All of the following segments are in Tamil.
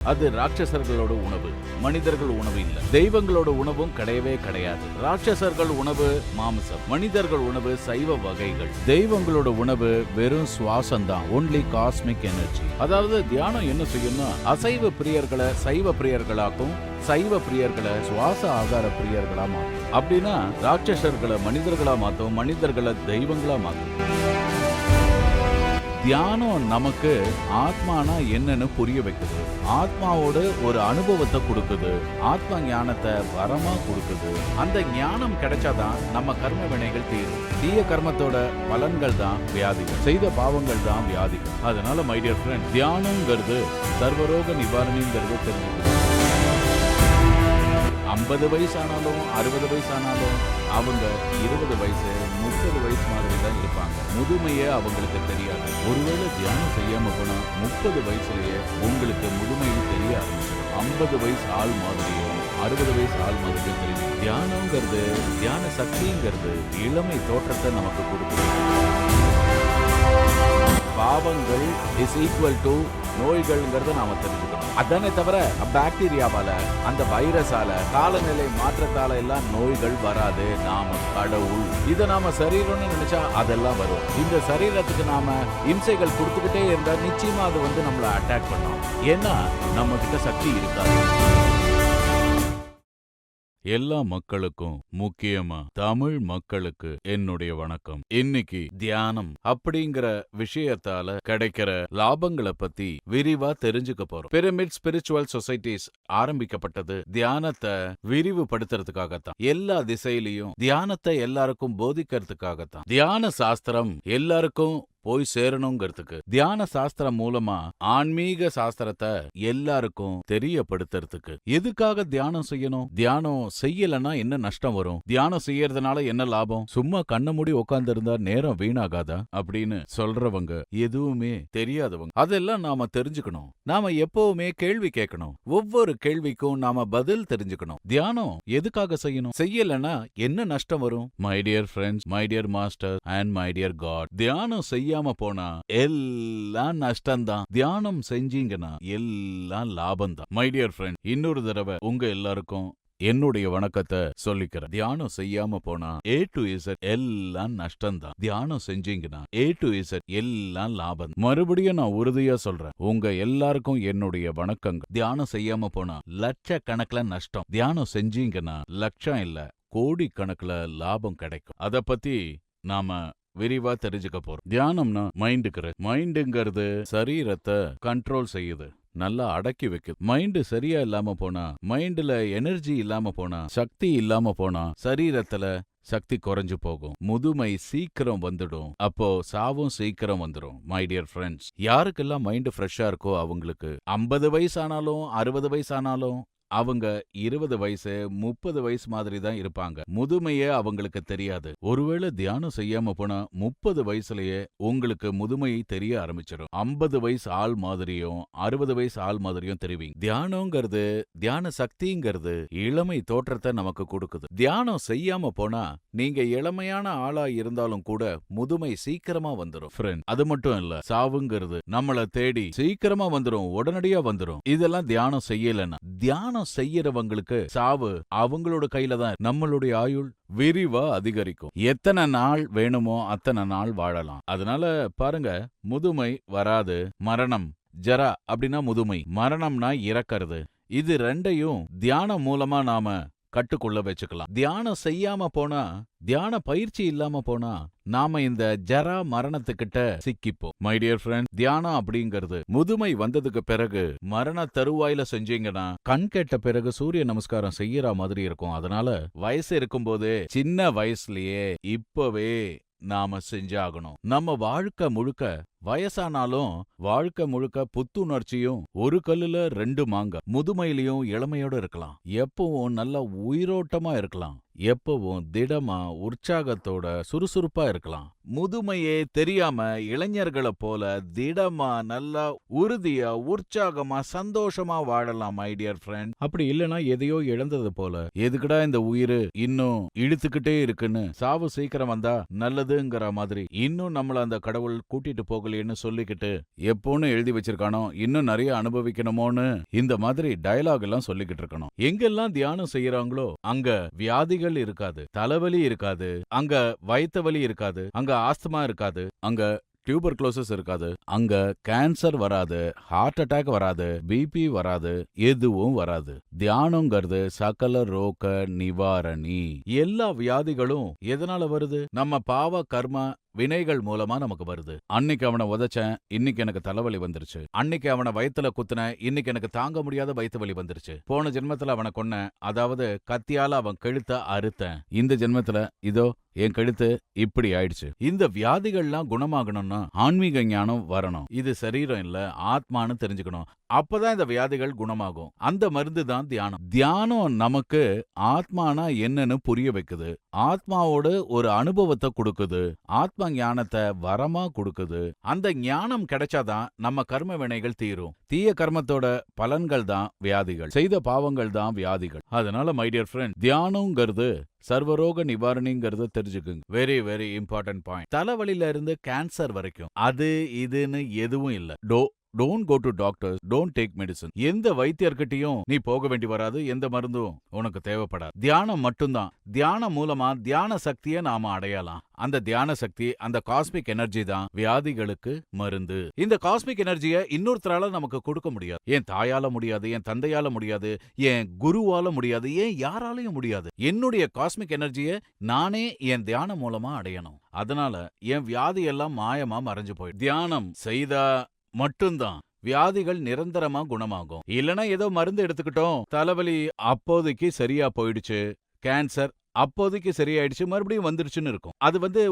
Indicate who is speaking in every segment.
Speaker 1: அது ராட்சசர்களோட உணவு, மனிதர்கள் உணவு இல்ல. தெய்வங்களோட உணவும் கிடையவே கிடையாது. ராட்சசர்கள் உணவு மாமிசம், மனிதர்கள் உணவு சைவ வகைகள். தெய்வங்களோட உணவு வெறும் சுவாசம் தான், ஒன்லி காஸ்மிக் எனர்ஜி. அதாவது தியானம் என்ன செய்யும்னா அசைவ பிரியர்களை சைவ பிரியர்களாக்கும், சைவ பிரியர்களை சுவாச ஆகார பிரியர்களா மாற்றும். அப்படின்னா ராட்சசர்களை மனிதர்களா மாற்றும், மனிதர்களை தெய்வங்களா மாற்றும். தியானம் நமக்கு ஆத்மானா என்னன்னு புரிய வைக்குது, ஆத்மாவோட ஒரு அனுபவத்தை கொடுக்குது, ஆத்மா ஞானத்தை வரமா கொடுக்குது. அந்த ஞானம் கிடைச்சாதான் நம்ம கர்ம வினைகள் தீரும். தீய கர்மத்தோட பலன்கள் தான் வியாதிகள், செய்த பாவங்கள் தான் வியாதிகள். அதனால மை டியர் ஃப்ரெண்ட், தியானம்ங்கிறது சர்வரோக நிவாரணிங்கிறது தெரிஞ்சுக்கணும். 50 வயசானாலும் 60 வயசானாலும் அவங்க 20 வயசு 30 வயசு மாதிரி தான் இருப்பாங்க. முதுமையே அவங்களுக்கு தெரியாது. ஒருவேளை தியானம் செய்யாம போனா 30 வயசுலயே உங்களுக்கு முதுமையும் தெரிய ஆரம்பிச்சிடும். 50 வயசு ஆள் மாதிரியும் 60 வயசு ஆள் மாதிரியும் தெரியும். தியானம்ங்கிறது, தியான சக்திங்கிறது இளமை தோற்றத்தை நமக்கு கொடுக்குது. பாவங்கள் இஸ் ஈக்குவல் டு நோய்கள்ங்கிறத நாம தெரிஞ்சுக்கணும். அதானே தவிர பாக்டீரியாவால, அந்த வைரஸால, காலநிலை மாற்றத்தால எல்லாம் நோய்கள் வராது. நாம கடவுள். இதை நாம சரீரம்னு நினைச்சா அதெல்லாம் வரும். இந்த சரீரத்துக்கு நாம இம்சைகள் கொடுத்துக்கிட்டே இருந்தா நிச்சயமா அது நம்மள அட்டாக் பண்ணும். ஏன்னா நம்ம கிட்ட சக்தி இருக்காது. எல்லா மக்களுக்கும், முக்கியமா தமிழ் மக்களுக்கு என்னுடைய வணக்கம். இன்னைக்கு தியானம் அப்படிங்கிற விஷயத்தால கிடைக்கிற லாபங்களை பத்தி விரிவா தெரிஞ்சுக்க போறோம். பிரமிட் ஸ்பிரிச்சுவல் சொசைட்டிஸ் ஆரம்பிக்கப்பட்டது தியானத்தை விரிவுபடுத்துறதுக்காகத்தான். எல்லா திசையிலையும் தியானத்தை எல்லாருக்கும் போதிக்கிறதுக்காகத்தான். தியான சாஸ்திரம் எல்லாருக்கும் போய் சேரணுங்கிறதுக்கு, தியான சாஸ்திரம் மூலமா ஆன்மீக சாஸ்திரத்தை எல்லாருக்கும் தெரியப்படுத்துறதுக்கு. எதுக்காக தியானம் செய்யணும்? தியானம் செய்யலன்னா என்ன நஷ்டம் வரும்? தியானம் செய்யறதுனால என்ன லாபம்? சும்மா கண்ண மூடி உட்கார்ந்து இருந்தா நேரம் வீணாகாதா அப்படின்னு சொல்றவங்க எதுவுமே தெரியாதவங்க. அதெல்லாம் நாம தெரிஞ்சுக்கணும். நாம எப்பவுமே கேள்வி கேட்கணும். ஒவ்வொரு கேள்விக்கும் நாம பதில் தெரிஞ்சுக்கணும். தியானம் எதுக்காக செய்யணும்? செய்யலன்னா என்ன நஷ்டம் வரும்? My dear friends, my dear master and my dear God, தியானம் செய்யாம போனா எல்லாம் நஷ்டம்தான். தியானம் செஞ்சீங்கன்னா எல்லாம் லாபம் தான். மை டியர் ஃப்ரெண்ட், இன்னொரு தடவை உங்க எல்லாருக்கும் என்னுடைய வணக்கத்தை சொல்லிக்கிறேன். தியானம் செய்யாம போனா A to Z எல்லாம் நஷ்டம்தான். தியானம் செஞ்சீங்கன்னா A to Z எல்லாம் லாபம். மறுபடியும் நான் உறுதியா சொல்றேன், உங்க எல்லாருக்கும் என்னுடைய வணக்கங்கள். தியானம் செய்யாம போனா லட்சக்கணக்கில் நஷ்டம். தியானம் செஞ்சீங்கன்னா லட்சம் இல்ல, கோடி கணக்குல லாபம் கிடைக்கும். அத பத்தி நாம விரிவா தெரிஞ்சுக்க போறோம். தியானம்னா மைண்டுங்கிறது சரீரத்தை கண்ட்ரோல் செய்யுது, நல்லா அடக்கி வைக்குது. மைண்டு சரியா இல்லாம போனா, மைண்டுல எனர்ஜி இல்லாம போனா, சக்தி இல்லாம போனா சரீரத்துல சக்தி குறைஞ்சு போகும். முதுமை சீக்கிரம் வந்துடும். அப்போ சாவும் சீக்கிரம் வந்துடும். மை டியர் ஃப்ரெண்ட்ஸ், யாருக்கெல்லாம் மைண்டு ஃப்ரெஷ்ஷா இருக்கோ அவங்களுக்கு 50 வயசானாலும் 60 வயசானாலும் அவங்க 20 வயசு 30 வயசு மாதிரி தான் இருப்பாங்க. முதுமையே அவங்களுக்கு தெரியாது. ஒருவேளை தியானம் செய்யாம போனா 30 வயசுலயே உங்களுக்கு முதுமை தெரிய ஆரம்பிச்சிடும். 50 வயசு ஆள் மாதிரியும் 60 வயசு ஆள் மாதிரியும் தெரிவிங்க. தியானம்ங்கிறது, தியான சக்திங்கிறது இளமை தோற்றத்தை நமக்கு கொடுக்குது. தியானம் செய்யாம போனா நீங்க இளமையான ஆளா இருந்தாலும் கூட முதுமை சீக்கிரமா வந்துடும். ஃப்ரெண்ட், அது மட்டும் இல்ல, சாவுங்கிறது நம்மள தேடி சீக்கிரமா வந்துடும், உடனடியா வந்துடும். இதெல்லாம் தியானம் செய்யலன்னா. தியானம் செய்யறவங்களுக்கு சாவு அவங்களோட கையில தான். நம்மளுடைய ஆயுள் விரிவா அதிகரிக்கும். எத்தனை நாள் வேணுமோ அத்தனை நாள் வாழலாம். அதனால பாருங்க, முதுமை வராது. மரணம், ஜரா அப்படின்னா முதுமை, மரணம்னா இறக்கிறது. இது ரெண்டையும் தியானம் மூலமா நாம கட்டுக்குள்ள வச்சுக்கலாம். தியானம் செய்யாம போனா, தியான பயிற்சி இல்லாம போனா நாம இந்த ஜரா மரணத்துக்கிட்ட சிக்கிப்போம். மை டியர் ஃப்ரெண்ட், தியானம் அப்படிங்கிறது முதுமை வந்ததுக்கு பிறகு மரண தருவாயில செஞ்சீங்கன்னா கண் கேட்ட பிறகு சூரிய நமஸ்காரம் செய்யற மாதிரி இருக்கும். அதனால வயசு இருக்கும்போதே, சின்ன வயசுலயே இப்பவே நாம செஞ்சாகணும். நம்ம வாழ்க்கை முழுக்க, வயசானாலும் வாழ்க்கை முழுக்க புத்துணர்ச்சியும், ஒரு கல்லுல 2 மாங்காய், முதுமையிலையும் இளமையோட இருக்கலாம். எப்பவும் நல்ல உயிரோட்டமா இருக்கலாம். எப்பவும் திடமா உற்சாகத்தோட சுறுசுறுப்பா இருக்கலாம். முதுமையே தெரியாம இளைஞர்களை போல திடமா, நல்லா உறுதியா, உற்சாகமா, சந்தோஷமா வாழலாம் மை டியர் ஃப்ரெண்ட். அப்படி இல்லனா எதையோ இழந்தது போல, எதுக்குடா இந்த உயிர் இன்னும் இழுத்துக்கிட்டே இருக்குன்னு சாவு சீக்கிரம் வந்தா நல்லதுங்கிற மாதிரி இன்னும் நம்மள அந்த கடவுள் கூட்டிட்டு போகலைன்னு சொல்லிக்கிட்டு எப்போன்னு எழுதி வச்சிருக்கானோ இன்னும் நிறைய அனுபவிக்கணுமோன்னு இந்த மாதிரி டயலாக் எல்லாம் சொல்லிக்கிட்டு இருக்கணும். எங்கெல்லாம் தியானம் செய்யறாங்களோ அங்க வியாதிகள் இருக்காது, தலைவலி இருக்காது, அங்க வயித்து வலி இருக்காது, அங்க ஆஸ்துமா இருக்காது, அங்க டியூபர்குலோசிஸ் இருக்காது, அங்க கேன்சர் வராது, ஹார்ட் அட்டாக் வராது, பிபி வராது, எதுவும் வராது. தியானங்கிறது சகல ரோக நிவாரணி. எல்லா வியாதிகளும் எதனால வருது? நம்ம பாவ கர்ம வினைகள் மூலமா நமக்கு வருது. அன்னைக்கு அவனை உதைச்சேன், இன்னைக்கு எனக்கு தலைவலி வந்துருச்சு. அன்னைக்கு அவனை வயித்துல குத்துனேன், இன்னைக்கு எனக்கு தாங்க முடியாத வயித்து வலி வந்துருச்சு. போன ஜென்மத்துல அவனை கொன்னேன், அதாவது கத்தியால அவன் கழுத்தை அறுத்தேன். இந்த ஜென்மத்துல இதோ என் கழுத்து இப்படி ஆயிடுச்சு. இந்த வியாதிகள்லாம் குணமாகணும்னா ஆன்மீக ஞானம் வரணும். இது சரீரம் இல்ல, ஆத்மான்னு தெரிஞ்சுக்கணும். அப்பதான் இந்த வியாதிகள் குணமாகும். அந்த மருந்து தான் தியானம். தியானம் நமக்கு ஆத்மானா என்னன்னு புரிய வைக்குது, ஆத்மாவோட ஒரு அனுபவத்தை கொடுக்குது, ஆத்மா ஞானத்தை வரமா கொடுக்குது. அந்த ஞானம் கிடைச்சாதான் நம்ம கர்ம வினைகள் தீரும். தீய கர்மத்தோட பலன்கள் தான் வியாதிகள், செய்த பாவங்கள் தான் வியாதிகள். அதனால மை டியர் ஃப்ரெண்ட், தியானம்ங்கிறது சர்வரோக நிவாரணிங்கிறத தெரிஞ்சுக்குங்க. Very very important point. தலைவலியில இருந்து கேன்சர் வரைக்கும் அது இதுன்னு எதுவும் இல்ல. Don't go to doctors, don't take medicine. எந்த வைத்தியர்கிட்டயும் நீ போக வேண்டி வராது, எந்த மருந்தும் உனக்கு தேவைப்படாது. தியானம் மட்டும்தான். தியானம் மூலமா தியான சக்தியை நாம அடையலாம். அந்த தியான சக்தி, அந்த காஸ்மிக் எனர்ஜி தான் வியாதிகளுக்கு மருந்து. இந்த காஸ்மிக் எனர்ஜியை இன்னொருத்தரால நமக்கு கொடுக்க முடியாது. என் தாயால முடியாது, என் தந்தையால முடியாது, என் குருவால முடியாது, ஏன் யாராலையும் முடியாது. என்னுடைய காஸ்மிக் எனர்ஜியை நானே என் தியானம் மூலமா அடையணும். அதனால என் வியாதி எல்லாம் மாயமா மறைஞ்சு போயிடும். தியானம் செய்தா மட்டும்தான் வியாதிகள் நிரந்தரமா குணமாகும். இல்லனா ஏதோ மருந்து எடுத்துக்கிட்டோம், தலைவலி அப்போதைக்கு சரியா போயிடுச்சு, கேன்சர் அப்போதைக்கு சரியாயிடுச்சு, மறுபடியும் வந்துருச்சுன்னு இருக்கும். அது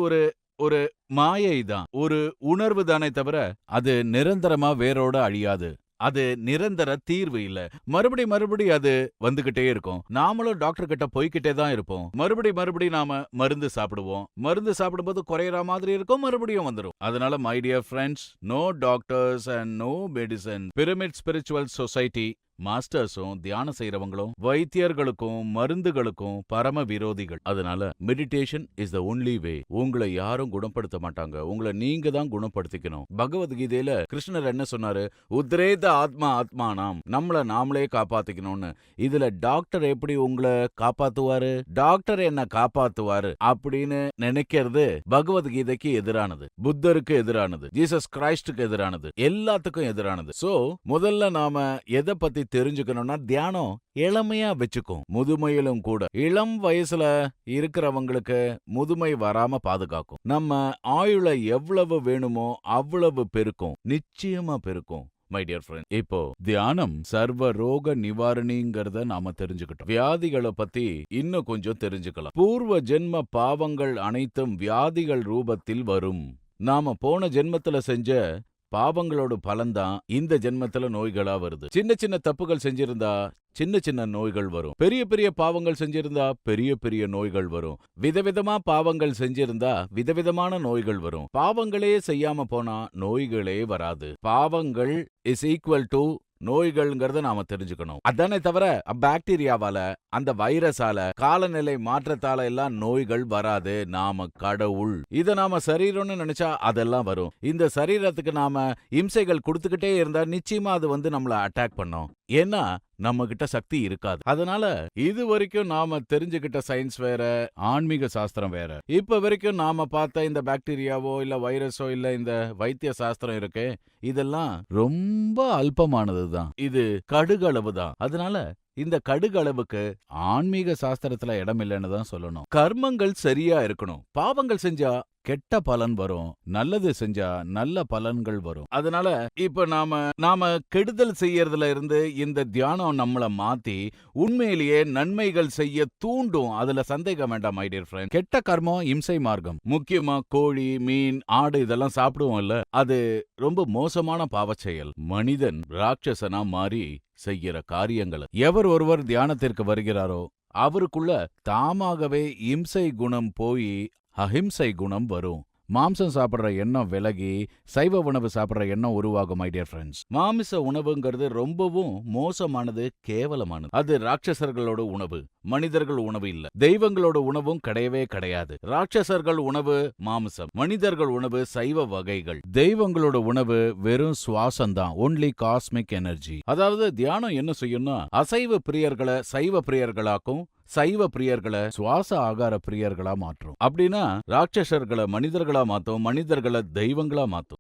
Speaker 1: ஒரு மாயை தான், ஒரு உணர்வு தானே தவிர அது நிரந்தரமா வேரோட அழியாது. அது நிரந்தர தீர்வு இல்ல. மறுபடி அது வந்துகிட்டே இருக்கும். நாமளும் டாக்டர் கிட்ட போய்கிட்டே தான் இருப்போம். மறுபடி நாம மருந்து சாப்பிடுவோம். மருந்து சாப்பிடும்போது குறையற மாதிரி இருக்கும், மறுபடியும் வந்துடும். அதனால my dear friends, no doctors and no medicine. Pyramid spiritual society மாஸ்டர்ஸும் தியானம் செய்யறவங்களும் வைத்தியர்களுக்கும் மருந்துகளுக்கும் பரம விரோதிகள். அதனால meditation is the only way. உங்களை யாரும் குணப்படுத்த மாட்டாங்க, உங்களை நீங்க தான் குணப்படுத்திக்கணும். பகவத்கீதையில கிருஷ்ணர் என்ன சொன்னாரு? உத்ரேத ஆத்மா ஆத்மானாம், நம்மள நாமளே காப்பாத்திக்கணும்னு. இதுல டாக்டர் எப்படி உங்களை காப்பாத்துவாரு, டாக்டர் என்ன காப்பாத்துவாரு அப்படின்னு நினைக்கிறது பகவத்கீதைக்கு எதிரானது, புத்தருக்கு எதிரானது, ஜீசஸ் கிரைஸ்டுக்கு எதிரானது, எல்லாத்துக்கும் எதிரானது. சோ முதல்ல நாம எதை பத்தி தெரிஞ்சுக்கணும்னா தியானம் இளமையா வச்சுக்கும். முதுமையிலும் கூட இளம் வயசுல இருக்கிறவங்களுக்கு முதுமை வராம பாதுகாக்கும். நம்ம ஆயுள எவ்வளவு வேணுமோ அவ்வளவு பெருக்கும், நிச்சயமா பெருக்கும். மை டியர் ஃப்ரெண்ட், இப்போ தியானம் சர்வ ரோக நிவாரணிங்கிறத நாம தெரிஞ்சுக்கிட்டோம். வியாதிகளை பத்தி இன்னும் கொஞ்சம் தெரிஞ்சுக்கலாம். பூர்வ ஜென்ம பாவங்கள் அனைத்தும் வியாதிகள் ரூபத்தில் வரும். நாம போன ஜென்மத்துல செஞ்ச பாவங்களோட பலன்தான் இந்த ஜென்மத்துல நோய்களா வருது. சின்ன சின்ன தப்புகள் செஞ்சிருந்தா சின்ன சின்ன நோய்கள் வரும். பெரிய பெரிய பாவங்கள் செஞ்சிருந்தா பெரிய பெரிய நோய்கள் வரும். விதவிதமா பாவங்கள் செஞ்சிருந்தா விதவிதமான நோய்கள் வரும். பாவங்களே செய்யாம போனா நோய்களே வராது. பாவங்கள் இஸ் ஈக்குவல் டு நோய்கள்ங்கிறத நாம தெரிஞ்சுக்கணும். அதானே தவிர பாக்டீரியாவால, அந்த வைரஸால, காலநிலை மாற்றத்தால எல்லாம் நோய்கள் வராது. நாம கடவுள். இத நாம சரீரம்னு நினைச்சா அதெல்லாம் வரும். இந்த சரீரத்துக்கு நாம இம்சைகள் கொடுத்துக்கிட்டே இருந்தா நிச்சயமா அது நம்மள அட்டாக் பண்ணும். ஏன்னா நம்ம கிட்ட சக்தி இருக்காது. அதனால இது வரைக்கும் நாம தெரிஞ்சுக்கிட்ட சயின்ஸ் வேற, ஆன்மீக சாஸ்திரம் வேற. இப்ப வரைக்கும் நாம பார்த்த இந்த பாக்டீரியாவோ இல்ல வைரஸோ இல்ல இந்த வைத்திய சாஸ்திரம் இருக்கு, இதெல்லாம் ரொம்ப அல்பமானதுதான். இது கடுகளவு தான். அதனால இந்த கடுகளவுக்கு ஆன்மீக சாஸ்திரத்துல இடம் இல்லைன்னு தான் சொல்லணும். கர்மங்கள் சரியா இருக்கணும். பாவங்கள் செஞ்சா கெட்ட பலன் வரும், நல்லது செஞ்சா நல்ல பலன்கள் வரும். அதனால இப்ப நாம கெடுதல் செய்யறதுல இருந்து இந்த தியானம் நம்மள மாத்தி உண்மையிலேயே நன்மைகள் செய்ய தூண்டும். அதுல சந்தேகம் வேண்டாம் மை டியர் ஃப்ரெண்ட். கெட்ட கர்மம் இம்சை மார்க்கம். முக்கியமா கோழி, மீன், ஆடு இதெல்லாம் சாப்பிடுவோம்ல, அது ரொம்ப மோசமான பாவச் செயல். மனிதன் ராட்சசனா மாறி செய்யற காரியங்களை எவர் ஒருவர் தியானத்திற்கு வருகிறாரோ அவருக்குள்ள தாமாகவே இம்சை குணம் போய் அஹிம்சை குணம் வரும். மாம்சம் சாப்பிடுற எண்ணம் விலகி சைவ உணவு சாப்பிடுற எண்ணம் உருவாகும். மை டியர் ஃப்ரெண்ட்ஸ், மாமிச உணவுங்கிறது ரொம்பவும் மோசமானது, கேவலமானது. அது ராட்சசர்களோட உணவு, மனிதர்கள் உணவு இல்ல. தெய்வங்களோட உணவும் கிடையவே கிடையாது. ராட்சசர்கள் உணவு மாமிசம், மனிதர்கள் உணவு சைவ வகைகள். தெய்வங்களோட உணவு வெறும் சுவாசம்தான், ஒன்லி காஸ்மிக் எனர்ஜி. அதாவது தியானம் என்ன செய்யும்னா அசைவ பிரியர்களை சைவ பிரியர்களாக்கும், சைவ பிரியர்களை சுவாச ஆகார பிரியர்களா மாற்றும். அப்படின்னா ராட்சசர்களை மனிதர்களா மாத்தும், மனிதர்களை தெய்வங்களா மாத்தும்.